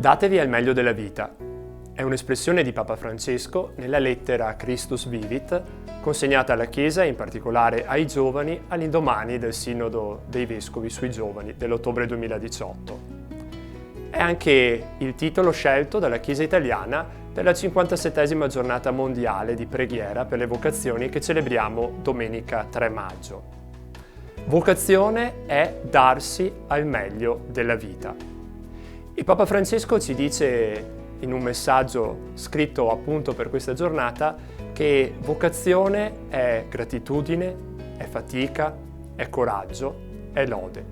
Datevi al meglio della vita. È un'espressione di Papa Francesco nella lettera Christus Vivit, consegnata alla Chiesa e in particolare ai giovani all'indomani del Sinodo dei Vescovi sui giovani dell'ottobre 2018. È anche il titolo scelto dalla Chiesa italiana per la 57esima giornata mondiale di preghiera per le vocazioni che celebriamo domenica 3 maggio. Vocazione è darsi al meglio della vita. Il Papa Francesco ci dice in un messaggio scritto appunto per questa giornata che vocazione è gratitudine, è fatica, è coraggio, è lode.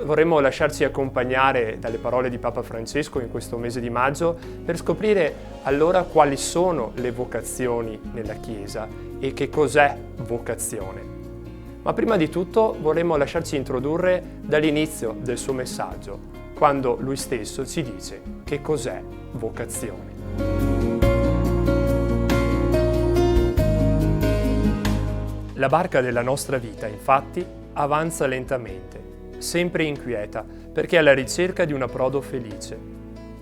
Vorremmo lasciarci accompagnare dalle parole di Papa Francesco in questo mese di maggio per scoprire allora quali sono le vocazioni nella Chiesa e che cos'è vocazione. Ma prima di tutto vorremmo lasciarci introdurre dall'inizio del suo messaggio, quando lui stesso ci dice che cos'è vocazione. La barca della nostra vita, infatti, avanza lentamente, sempre inquieta, perché è alla ricerca di un approdo felice,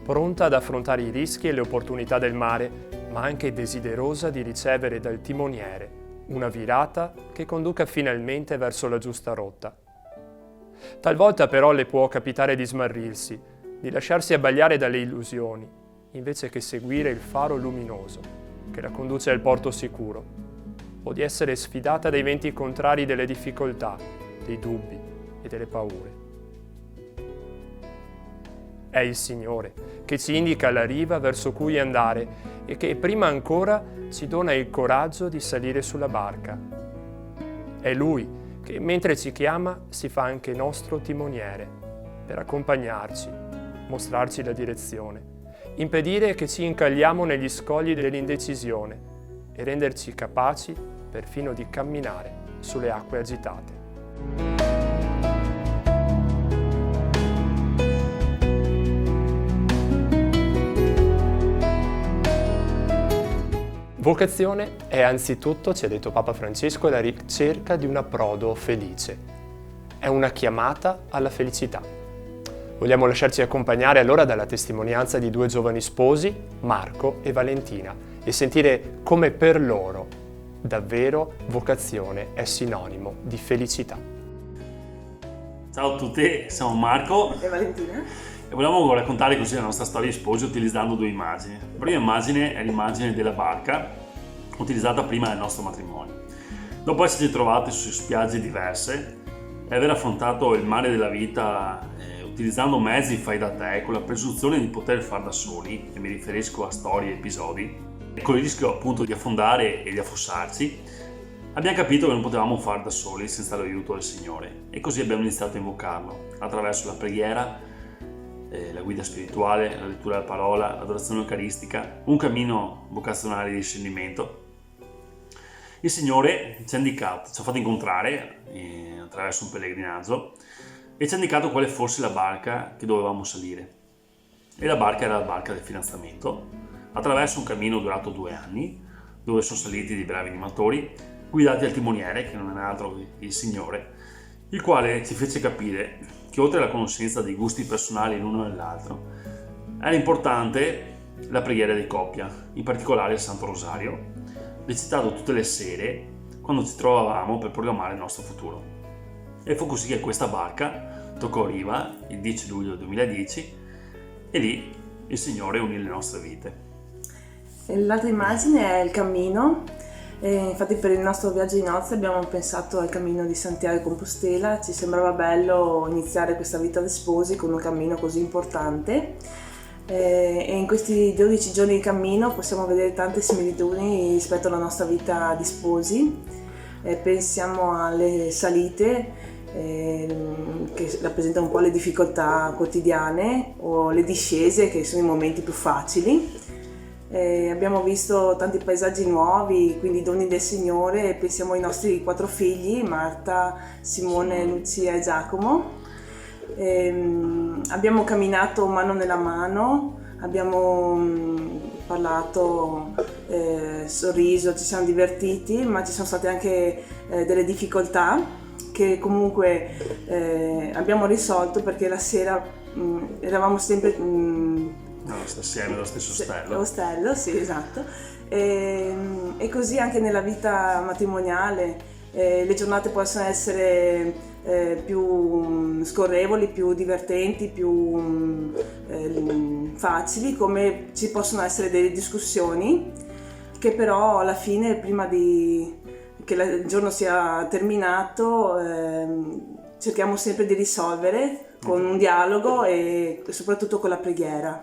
pronta ad affrontare i rischi e le opportunità del mare, ma anche desiderosa di ricevere dal timoniere una virata che conduca finalmente verso la giusta rotta. Talvolta però le può capitare di smarrirsi, di lasciarsi abbagliare dalle illusioni, invece che seguire il faro luminoso che la conduce al porto sicuro, o di essere sfidata dai venti contrari delle difficoltà, dei dubbi e delle paure. È il Signore che ci indica la riva verso cui andare e che prima ancora ci dona il coraggio di salire sulla barca. È Lui che mentre ci chiama si fa anche nostro timoniere per accompagnarci, mostrarci la direzione, impedire che ci incagliamo negli scogli dell'indecisione e renderci capaci perfino di camminare sulle acque agitate. Vocazione è anzitutto, ci ha detto Papa Francesco, la ricerca di un approdo felice. È una chiamata alla felicità. Vogliamo lasciarci accompagnare allora dalla testimonianza di due giovani sposi, Marco e Valentina, e sentire come per loro davvero vocazione è sinonimo di felicità. Ciao a tutti, siamo Marco e Valentina e volevamo raccontare così la nostra storia di sposi utilizzando due immagini. La prima immagine è l'immagine della barca utilizzata prima del nostro matrimonio. Dopo esserci trovati su spiagge diverse e aver affrontato il mare della vita utilizzando mezzi fai da te con la presunzione di poter far da soli, e mi riferisco a storie e episodi, e con il rischio appunto di affondare e di affossarci, abbiamo capito che non potevamo far da soli senza l'aiuto del Signore, e così abbiamo iniziato a invocarlo attraverso la preghiera, la guida spirituale, la lettura della parola, l'adorazione eucaristica, un cammino vocazionale di discernimento. Il Signore ci ha indicato, ci ha fatto incontrare attraverso un pellegrinaggio e ci ha indicato quale fosse la barca che dovevamo salire. E la barca era la barca del fidanzamento, attraverso un cammino durato 2 anni, dove sono saliti dei bravi animatori, guidati dal timoniere, che non è altro che il Signore, il quale ci fece capire che oltre alla conoscenza dei gusti personali l'uno nell'altro, era importante la preghiera di coppia, in particolare il Santo Rosario, recitato tutte le sere quando ci trovavamo per programmare il nostro futuro. E fu così che questa barca toccò riva il 10 luglio 2010 e lì il Signore unì le nostre vite. L'altra immagine è il cammino. Infatti per il nostro viaggio di nozze abbiamo pensato al cammino di Santiago de Compostela. Ci sembrava bello iniziare questa vita da sposi con un cammino così importante, e in questi 12 giorni di cammino possiamo vedere tante similitudini rispetto alla nostra vita di sposi. Pensiamo alle salite che rappresentano un po' le difficoltà quotidiane, o le discese che sono i momenti più facili. Abbiamo visto tanti paesaggi nuovi, quindi doni del Signore. Pensiamo ai nostri 4 figli, Marta, Simone, Lucia e Giacomo. Abbiamo camminato mano nella mano, abbiamo parlato, sorriso, ci siamo divertiti, ma ci sono state anche delle difficoltà. che comunque abbiamo risolto, perché la sera eravamo sempre assieme allo stesso ostello. Ostello, sì, esatto. E così anche nella vita matrimoniale le giornate possono essere più scorrevoli, più divertenti, più facili, come ci possono essere delle discussioni che però alla fine, prima che il giorno sia terminato, cerchiamo sempre di risolvere con un dialogo e soprattutto con la preghiera.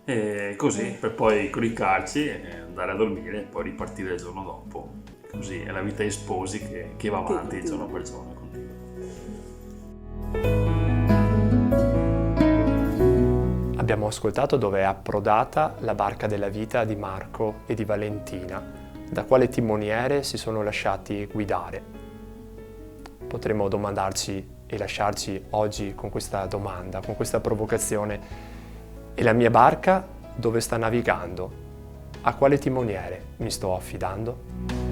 E così, per poi coricarci e andare a dormire e poi ripartire il giorno dopo. Così è la vita di sposi che va avanti giorno per giorno. Abbiamo ascoltato dove è approdata la barca della vita di Marco e di Valentina, da quale timoniere si sono lasciati guidare. Potremmo domandarci e lasciarci oggi con questa domanda, con questa provocazione: e la mia barca dove sta navigando? A quale timoniere mi sto affidando?